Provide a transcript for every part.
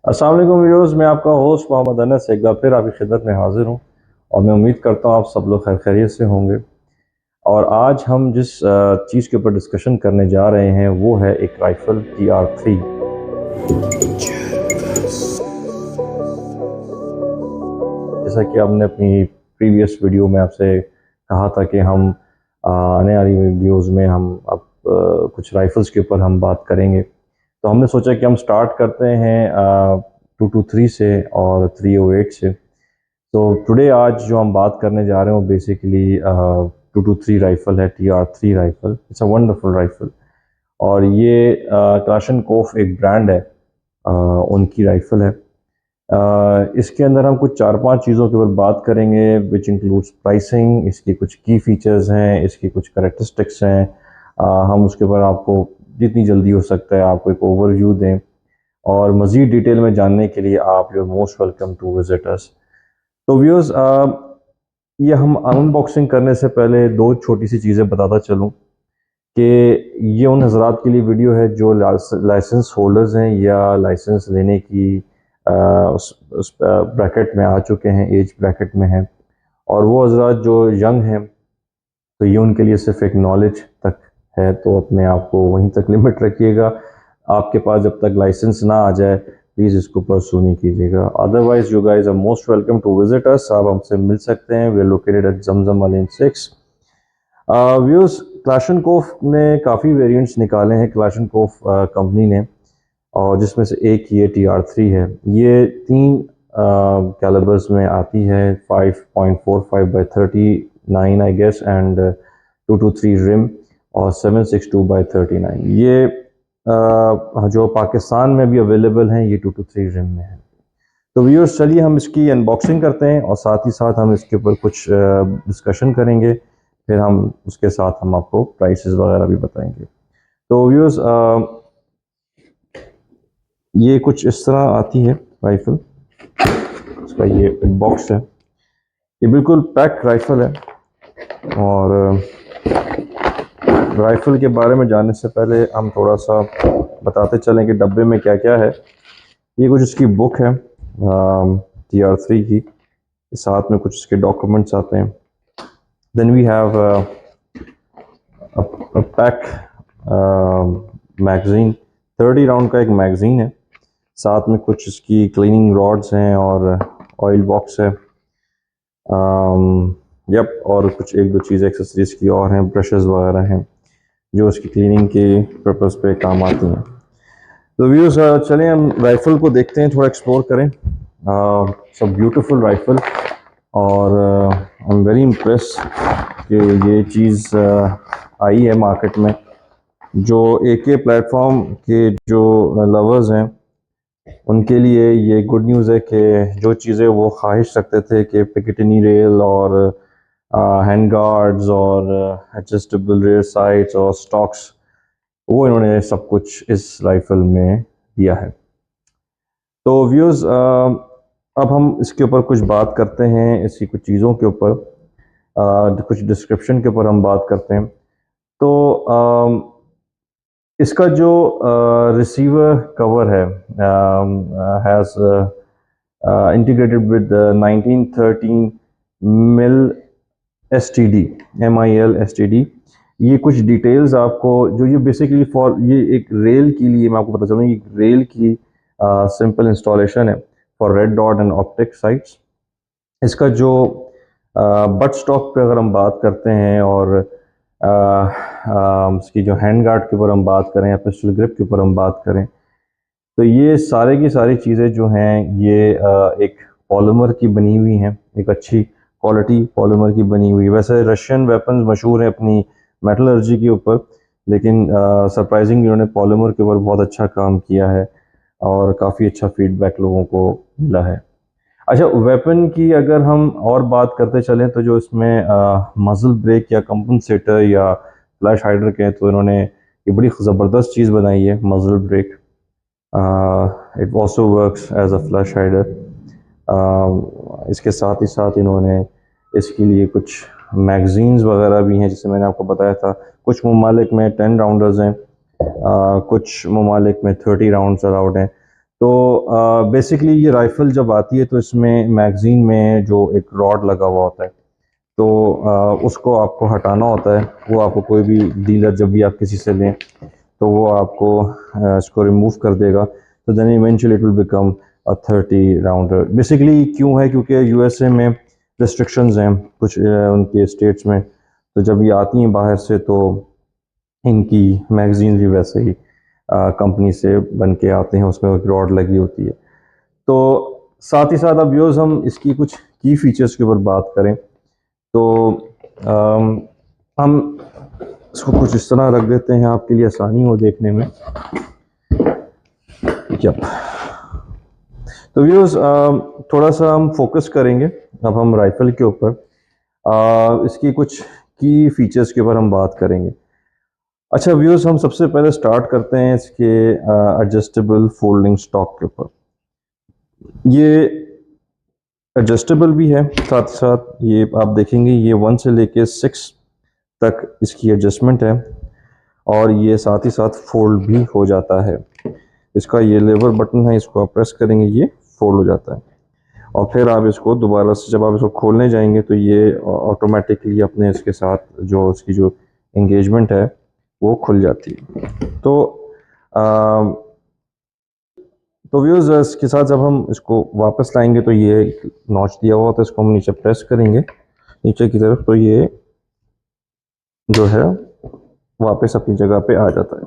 अस्सलाम वालेकुम व्यूअर्स, मैं आपका होस्ट मोहम्मद अनस एक बार फिर आपकी खिदमत में हाजिर हूँ। और मैं उम्मीद करता हूँ आप सब लोग खैर खैरियत से होंगे। और आज हम जिस चीज़ के ऊपर डिस्कशन करने जा रहे हैं वो है एक राइफ़ल TR3। जैसा कि हमने अपनी प्रीवियस वीडियो में आपसे कहा था कि हम आने वाली वीडियोज़ में हम अब कुछ राइफ़ल्स के ऊपर हम बात करेंगे। तो हमने सोचा कि हम स्टार्ट करते हैं 223 से और 308 से। तो टुडे आज जो हम बात करने जा रहे हैं वो बेसिकली 223 राइफ़ल है, TR3 rifle. It's a wonderful rifle. और ये क्लाशनकोफ एक ब्रांड है, उनकी राइफ़ल है। इसके अंदर हम कुछ 4-5 चीज़ों के ऊपर बात करेंगे विच इंक्लूड्स प्राइसिंग, इसकी कुछ की फीचर्स हैं, इसकी कुछ करैक्टरिस्टिक्स हैं। हम उसके ऊपर आपको जितनी जल्दी हो सकता है आपको एक ओवरव्यू दें। और मज़ीद डिटेल में जानने के लिए आप you are most welcome to visit us. तो व्यूअर्स, ये हम अनबॉक्सिंग करने से पहले दो छोटी सी चीज़ें बताता चलूँ कि ये उन हजरात के लिए वीडियो है जो लाइसेंस होल्डर्स हैं या लाइसेंस लेने की उस ब्रैकेट में आ चुके हैं, एज ब्रैकेट में हैं। और वो हजरात जो यंग हैं तो ये उनके लिए सिर्फ एक नॉलेज तक है, तो अपने आप को वहीं तक लिमिट रखिएगा। आपके पास जब तक लाइसेंस ना आ जाए प्लीज़ इसको परसू नहीं कीजिएगा। Otherwise you guys are most welcome to visit us. आप हमसे मिल सकते हैं। We are located at Zamzam lane 6। Views, Kalashnikov ने काफ़ी वेरिएंट्स निकाले हैं, क्लाशनकोफ कंपनी ने। और जिसमें से एक ये TR3 है। ये 3 कैलिबर्स में आती है, 5.45 by 39 I guess, and 223 rem, और 762 बाई 39। ये जो पाकिस्तान में भी अवेलेबल हैं ये 223 रिम में है। तो व्यूअर्स, चलिए हम इसकी अनबॉक्सिंग करते हैं और साथ ही साथ हम इसके ऊपर कुछ डिस्कशन करेंगे। फिर हम उसके साथ हम आपको प्राइसेस वगैरह भी बताएंगे। तो व्यूअर्स, ये कुछ इस तरह आती है राइफ़ल। इसका ये बॉक्स है, ये बिल्कुल पैक राइफ़ल है। और राइफ़ल के बारे में जानने से पहले हम थोड़ा सा बताते चलें कि डब्बे में क्या क्या है। ये कुछ इसकी बुक है TR3 की, साथ में कुछ इसके डॉक्यूमेंट्स आते हैं। Then we have pack magazine, 30 round का एक मैगज़ीन है। साथ में कुछ इसकी क्लीनिंग रॉड्स हैं और ऑयल बॉक्स है। यप, और कुछ एक दो चीज़ें एक्सेसरीज की और हैं, ब्रशेस वगैरह हैं जो उसकी क्लीनिंग के पर्पस पे काम आती हैं। तो व्यूज़, चलें हम राइफ़ल को देखते हैं, थोड़ा एक्सप्लोर करें। सब ब्यूटीफुल राइफ़ल। और आई एम वेरी इम्प्रेस कि ये चीज़ आई है मार्केट में। जो AK प्लेटफॉर्म के जो लवर्स हैं उनके लिए ये गुड न्यूज़ है कि जो चीज़ें वो ख्वाहिश रखते थे कि पिकेटिनी रेल और हैंड गार्ड्स और एडजस्टेबल रेयर साइट्स और स्टॉक्स, वो इन्होंने सब कुछ इस राइफ़ल में दिया है। तो व्यूज़, अब हम इसके ऊपर कुछ बात करते हैं, इसकी कुछ चीज़ों के ऊपर, कुछ डिस्क्रिप्शन के ऊपर हम बात करते हैं। तो इसका जो रिसीवर कवर है has integrated with 1913 mill STD, MIL STD। ये कुछ डिटेल्स आपको, जो ये बेसिकली फॉर, ये एक रेल के लिए मैं आपको पता चलूँ, ये रेल की सिंपल इंस्टॉलेशन है for red dot and optic sites. इसका जो बट स्टॉक पे अगर हम बात करते हैं और इसकी जो हैंड गार्ड के ऊपर हम बात करें या पिस्टल ग्रिप के ऊपर हम बात करें, तो ये सारे की सारी चीज़ें जो हैं ये एक पॉलीमर की बनी हुई हैं, एक अच्छी क्वालिटी पॉलीमर की बनी हुई। वैसे रशियन वेपन्स मशहूर हैं अपनी मेटलर्जी के ऊपर, लेकिन सरप्राइजिंग इन्होंने पॉलीमर के ऊपर बहुत अच्छा काम किया है और काफ़ी अच्छा फीडबैक लोगों को मिला है। अच्छा, वेपन की अगर हम और बात करते चलें तो जो इसमें मजल ब्रेक या कंपनसेटर या फ्लैश हाइडर के, तो इन्होंने ये बड़ी ज़बरदस्त चीज़ बनाई है, muzzle brake. It also works as a flash hider. इसके साथ ही साथ इन्होंने इसके लिए कुछ मैगज़ीन्स वगैरह भी हैं, जैसे मैंने आपको बताया था। कुछ ममालिक में 10 राउंडर्स हैं, कुछ ममालिक में 30 राउंड्स अलाउड हैं। तो बेसिकली ये राइफ़ल जब आती है तो इसमें मैगज़ीन में जो एक रॉड लगा हुआ होता है, तो उसको आपको हटाना होता है। वो आपको कोई भी डीलर जब भी आप किसी से लें तो वो आपको इसको रिमूव कर देगा। तो then eventually it will become a 30 rounder. Basically क्यों है, क्योंकि यूएसए में रिस्ट्रिक्शंस हैं कुछ उनके स्टेट्स में, तो जब ये आती हैं बाहर से तो इनकी मैगज़ीन भी वैसे ही कंपनी से बन के आते हैं, उसमें एक रॉड लगी होती है। तो साथ ही साथ अब व्यूअर्स हम इसकी कुछ की फीचर्स के ऊपर बात करें तो हम इसको कुछ इस तरह रख देते हैं आपके लिए आसानी हो देखने में। यप। तो व्यूअर्स थोड़ा सा हम फोकस करेंगे अब हम राइफ़ल के ऊपर, इसकी कुछ की फीचर्स के ऊपर हम बात करेंगे। अच्छा व्यूअर्स, हम सबसे पहले स्टार्ट करते हैं इसके एडजस्टेबल फोल्डिंग स्टॉक के ऊपर। ये एडजस्टेबल भी है, साथ साथ ये आप देखेंगे ये 1 से लेके 6 तक इसकी एडजस्टमेंट है, और ये साथ ही साथ फोल्ड भी हो जाता है। इसका ये लेवर बटन है, इसको आप प्रेस करेंगे ये फोल्ड हो जाता है, और फिर आप इसको दोबारा से जब आप इसको खोलने जाएंगे तो ये ऑटोमेटिकली अपने इसके साथ जो इसकी जो एंगेजमेंट है वो खुल जाती है। तो व्यूअर्स इसके साथ जब हम इसको वापस लाएंगे तो ये नॉच दिया हुआ, तो इसको हम नीचे प्रेस करेंगे नीचे की तरफ, तो ये जो है वापस अपनी जगह पे आ जाता है।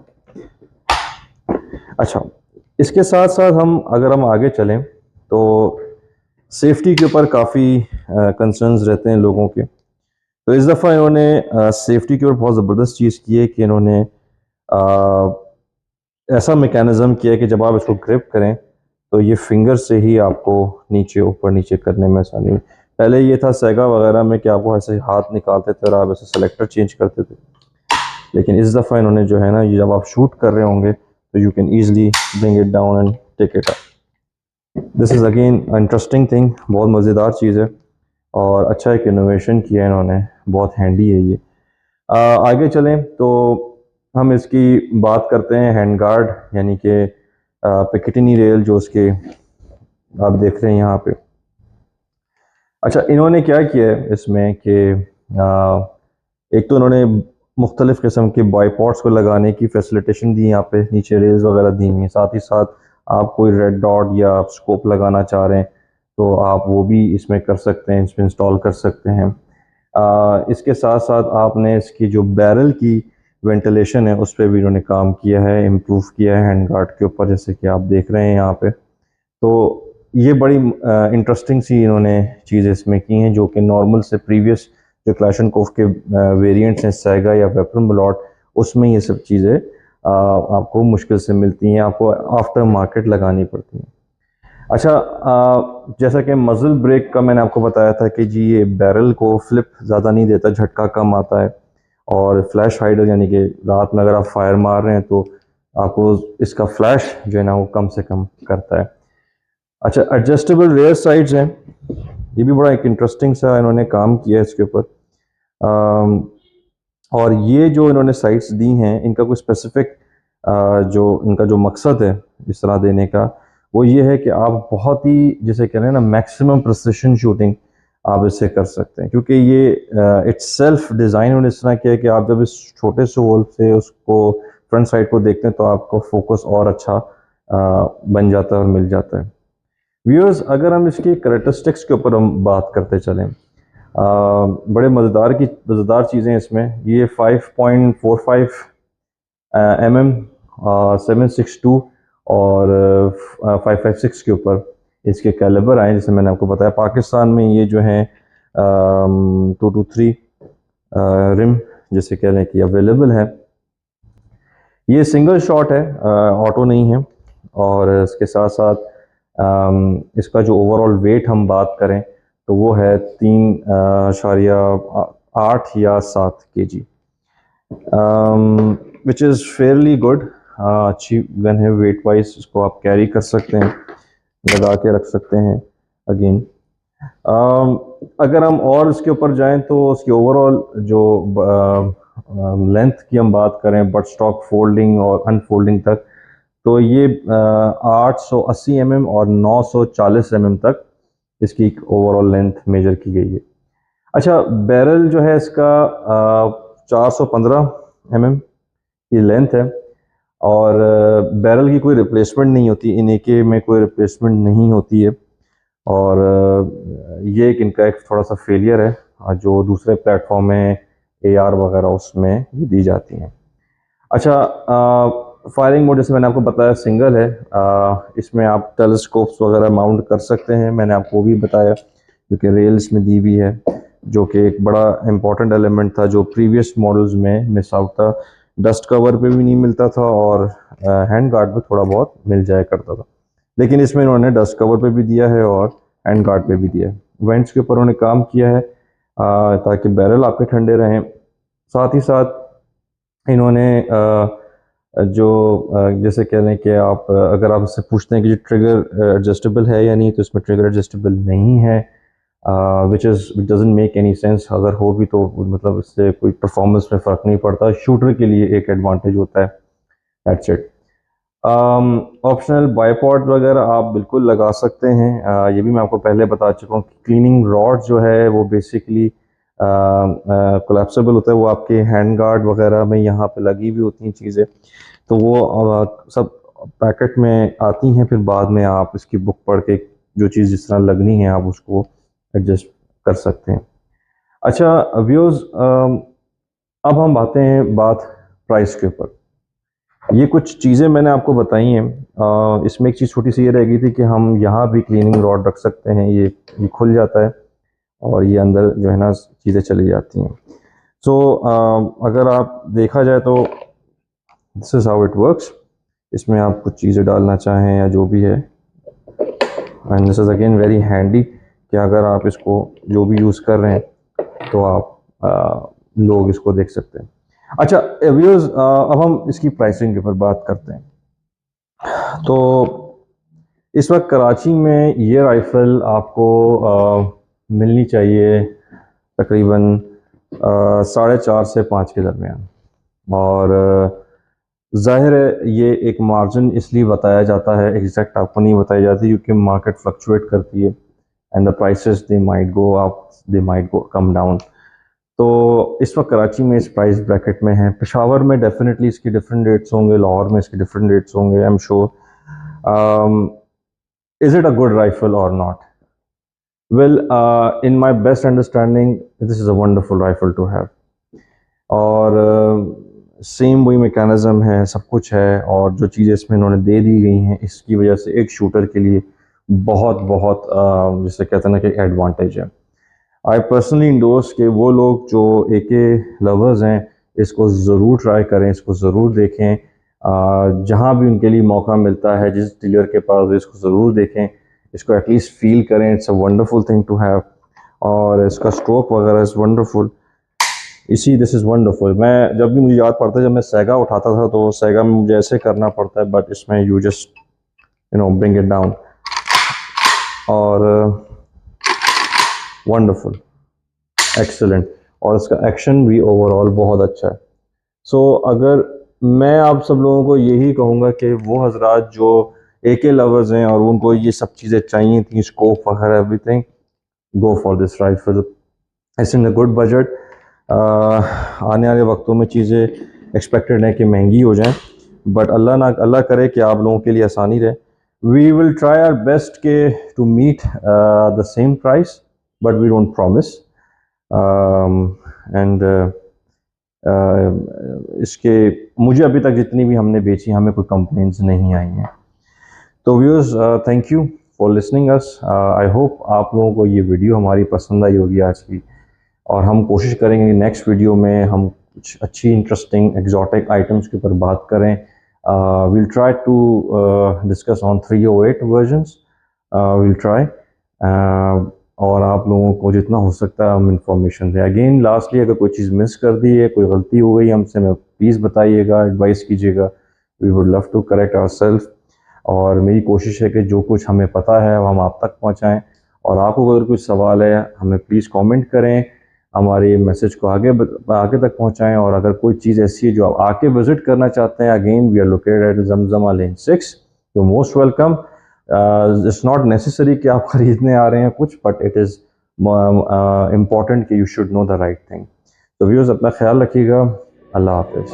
अच्छा, इसके साथ साथ अगर हम आगे चलें तो सेफ्टी के ऊपर काफ़ी कंसर्न्स रहते हैं लोगों के। तो इस दफ़ा इन्होंने सेफ्टी के ऊपर बहुत ज़बरदस्त चीज़ की है कि इन्होंने ऐसा मैकेनिज़्म किया है कि जब आप इसको ग्रिप करें तो ये फिंगर से ही आपको नीचे ऊपर नीचे करने में आसानी हुई। पहले ये था सेगा वगैरह में कि आपको ऐसे हाथ निकालते थे और आप ऐसे सेलेक्टर चेंज करते थे, लेकिन इस दफ़ा इन्होंने जो है ना, ये जब आप शूट कर रहे होंगे तो you can easily bring it down and take it up. This is again interesting thing, बहुत मज़ेदार चीज़ है और अच्छा एक इनोवेशन किया है इन्होंने, बहुत हैंडी है ये। आगे चलें तो हम इसकी बात करते हैं हैंड गार्ड, यानी कि पिकेटिनी रेल जो उसके आप देख रहे हैं यहाँ पे। अच्छा, इन्होंने क्या किया है इसमें कि एक तो इन्होंने मुख्तलिफ़ किस्म के बाईपॉड्स को लगाने की फैसिलिटेशन दी, यहाँ पे नीचे रेल्स वगैरह दी हुई हैं। साथ ही साथ आप कोई रेड डॉट या आप स्कोप लगाना चाह रहे हैं तो आप वो भी इसमें कर सकते हैं, इसमें इंस्टॉल कर सकते हैं। इसके साथ साथ आपने इसकी जो बैरल की वेंटिलेशन है उस पर भी इन्होंने काम किया है, इम्प्रूव किया है हैंड गार्ड के ऊपर, जैसे कि आप देख रहे हैं यहाँ पे। तो ये बड़ी इंटरेस्टिंग सी इन्होंने चीज़ें इसमें की हैं, जो कि नॉर्मल से प्रीवियस जो क्लैशनकोफ के वेरिएंट्स हैं सेगा या वेपन ब्लॉट, उसमें ये सब चीज़ें आपको मुश्किल से मिलती हैं, आपको आफ्टर मार्केट लगानी पड़ती हैं। अच्छा, जैसा कि मज़ल ब्रेक का मैंने आपको बताया था कि जी ये बैरल को फ्लिप ज़्यादा नहीं देता, झटका कम आता है, और फ्लैश हाइडर यानी कि रात में अगर आप फायर मार रहे हैं तो आपको इसका फ्लैश जो है ना वो कम से कम करता है। अच्छा, एडजस्टेबल रेयर साइड्स हैं, ये भी बड़ा एक इंटरेस्टिंग सा इन्होंने काम किया है इसके ऊपर। और ये जो इन्होंने साइट्स दी हैं इनका कोई स्पेसिफिक जो इनका जो मकसद है इस तरह देने का, वो ये है कि आप बहुत ही जिसे कह रहे हैं ना मैक्सिमम प्रिसिशन शूटिंग आप इससे कर सकते हैं, क्योंकि ये इट्स सेल्फ डिज़ाइन उन्होंने इस तरह किया है कि आप जब इस छोटे से होल से उसको फ्रंट साइड को देखते हैं तो आपको फोकस और अच्छा बन जाता है और मिल जाता है। व्यूअर्स, अगर हम इसकी कैरेक्टरिस्टिक्स के ऊपर हम बात करते चलें, बड़े मज़ेदार चीज़ें इसमें, ये 5.45 mm 7.62 और 5.56 के ऊपर इसके कैलिबर आए, जैसे मैंने आपको बताया। पाकिस्तान में ये जो है 223 रिम जैसे कह लें कि अवेलेबल है। ये सिंगल शॉट है, ऑटो नहीं है, और इसके साथ साथ इसका जो ओवरऑल वेट हम बात करें तो वो है 3.8 या 7 kg, which is fairly good. अच्छी गन है, वेट वाइज इसको आप कैरी कर सकते हैं, लगा के रख सकते हैं। अगेन अगर हम और इसके ऊपर जाएं तो उसकी ओवरऑल जो लेंथ की हम बात करें बट स्टॉक फोल्डिंग और अनफोल्डिंग तक, तो ये 880 mm और 940 mm तक इसकी ओवरऑल लेंथ मेजर की गई है। अच्छा, बैरल जो है इसका 415 mm की लेंथ है, और बैरल की कोई रिप्लेसमेंट नहीं होती, इन AK में कोई रिप्लेसमेंट नहीं होती है, और ये एक इनका एक थोड़ा सा फेलियर है, जो दूसरे प्लेटफॉर्म में AR वगैरह उसमें ये दी जाती हैं। अच्छा, फायरिंग मोड जैसे मैंने आपको बताया सिंगल है, इसमें आप टेलीस्कोप्स वगैरह माउंट कर सकते हैं, मैंने आपको वो भी बताया, क्योंकि रेल्स में दी हुई है, जो कि एक बड़ा इम्पॉर्टेंट एलिमेंट था जो प्रीवियस मॉडल्स में मिस आउट था। डस्ट कवर पे भी नहीं मिलता था, और हैंड गार्ड पे थोड़ा बहुत मिल जाया करता था, लेकिन इसमें इन्होंने डस्ट कवर पे भी दिया है और हैंड गार्ड पे भी दिया है। वेंट्स के ऊपर उन्होंने काम किया है ताकि बैरल आपके ठंडे रहें। साथ ही साथ इन्होंने जैसे कह लें कि आप अगर आप इससे पूछते हैं कि ट्रिगर एडजस्टेबल है या नहीं, तो इसमें ट्रिगर एडजस्टेबल नहीं है, विच डजंट मेक एनी सेंस। अगर हो भी तो मतलब इससे कोई परफॉर्मेंस में फ़र्क नहीं पड़ता, शूटर के लिए एक एडवांटेज होता है, दैट्स इट। ऑप्शनल बाइपॉड वगैरह आप बिल्कुल लगा सकते हैं, ये भी मैं आपको पहले बता चुका हूँ। क्लीनिंग रॉड जो है वो बेसिकली कोलैप्सिबल होता है, वो आपके हैंड गार्ड वगैरह में यहाँ पे लगी हुई होती हैं चीज़ें, तो वो सब पैकेट में आती हैं, फिर बाद में आप इसकी बुक पढ़ के जो चीज़ जिस तरह लगनी है आप उसको एडजस्ट कर सकते हैं। अच्छा व्यूज़, अब हम बात प्राइस के ऊपर। ये कुछ चीज़ें मैंने आपको बताई हैं, इसमें एक चीज़ छोटी सी ये रह गई थी कि हम यहाँ भी क्लीनिंग रॉड रख सकते हैं, ये खुल जाता है और ये अंदर जो है ना चीज़ें चली जाती हैं। सो अगर आप देखा जाए तो this is how it works. इसमें आप कुछ चीज़ें डालना चाहें या जो भी है, and this is again very handy कि अगर आप इसको जो भी यूज़ कर रहे हैं तो आप लोग इसको देख सकते हैं। अच्छा व्यूअर्स, अब हम इसकी प्राइसिंग के ऊपर बात करते हैं। तो इस वक्त कराची में ये राइफ़ल आपको मिलनी चाहिए तकरीबन 4.5 से 5 के दरमियान, और ज़ाहिर है ये एक मार्जिन इसलिए बताया जाता है, एग्जैक्ट आपको नहीं बताई जाती, क्योंकि मार्केट फ्लक्चुएट करती है, and the prices they might go up, they might go come down. तो इस वक्त कराची में इस प्राइस ब्रैकेट में है, पेशावर में डेफिनेटली इसके डिफरेंट रेट्स होंगे, लाहौर में इसके डिफरेंट रेट्स होंगे, I am sure. Is it a good rifle or not? Well, in my best understanding this is a wonderful rifle to have, और सेम वही मैकेनिज़्म है, सब कुछ है, और जो चीज़ें इसमें इन्होंने दे दी गई हैं इसकी वजह से एक शूटर के लिए बहुत बहुत जिसे कहते हैं ना कि एडवांटेज है। आई पर्सनली इंडोर्स के वो लोग जो AK लवर्स हैं इसको ज़रूर ट्राई करें, इसको ज़रूर देखें, जहाँ भी उनके लिए मौका मिलता है, जिस डीलर के पास इसको ज़रूर देखें, इसको एटलीस्ट फील करें, it's a wonderful thing to have, और इसका स्ट्रोक वगैरह is wonderful. This is wonderful. मैं जब भी मुझे याद पड़ता है जब मैं सेगा उठाता था तो सेगा में मुझे ऐसे करना पड़ता है, बट इसमें you just bring it down, और वंडरफुल, एक्सेलेंट, और इसका एक्शन भी ओवरऑल बहुत अच्छा है। सो अगर मैं आप सब लोगों को यही कहूँगा कि वो हजरात जो AK लवर्स हैं और उनको ये सब चीज़ें चाहिए थी, स्कोप वगैरह everything, go for this rifle, it's in a good budget. आने वाले वक्तों में चीज़ें एक्सपेक्टेड है कि महंगी हो जाएं, बट अल्लाह करे कि आप लोगों के लिए आसानी रहे। We will try our best के to meet the same price, but we don't promise, and इसके मुझे अभी तक जितनी भी हमने बेची हमें कोई कंप्लेंट्स नहीं आई हैं। तो viewers, thank you for listening us. I hope आप लोगों को ये वीडियो हमारी पसंद आई होगी आज की, और हम कोशिश करेंगे कि नेक्स्ट वीडियो में हम कुछ अच्छी इंटरेस्टिंग एग्जॉटिक आइटम्स के ऊपर बात करें। We'll try to discuss on 308 versions, we'll try, और आप लोगों को जितना हो सकता है हम इंफॉर्मेशन दें। अगेन लास्टली, अगर कोई चीज़ मिस कर दी है, कोई गलती हो गई हमसे, मैं प्लीज़ बताइएगा, एडवाइस कीजिएगा, we would love to correct ourselves, और मेरी कोशिश है कि जो कुछ हमें पता है वो हम आप तक पहुँचाएँ, और आपको अगर कुछ सवाल है हमें प्लीज़ कमेंट करें, हमारे मैसेज को आगे तक पहुंचाएं। और अगर कोई चीज़ ऐसी है जो आप आके विजिट करना चाहते हैं, again we are located at Zamzama lane 6, you most welcome. It's not necessary कि आप खरीदने आ रहे हैं कुछ, बट इट इज़ इम्पॉर्टेंट कि you should know the right thing. तो व्यूअर्स, अपना ख्याल रखिएगा। अल्लाह हाफिज़।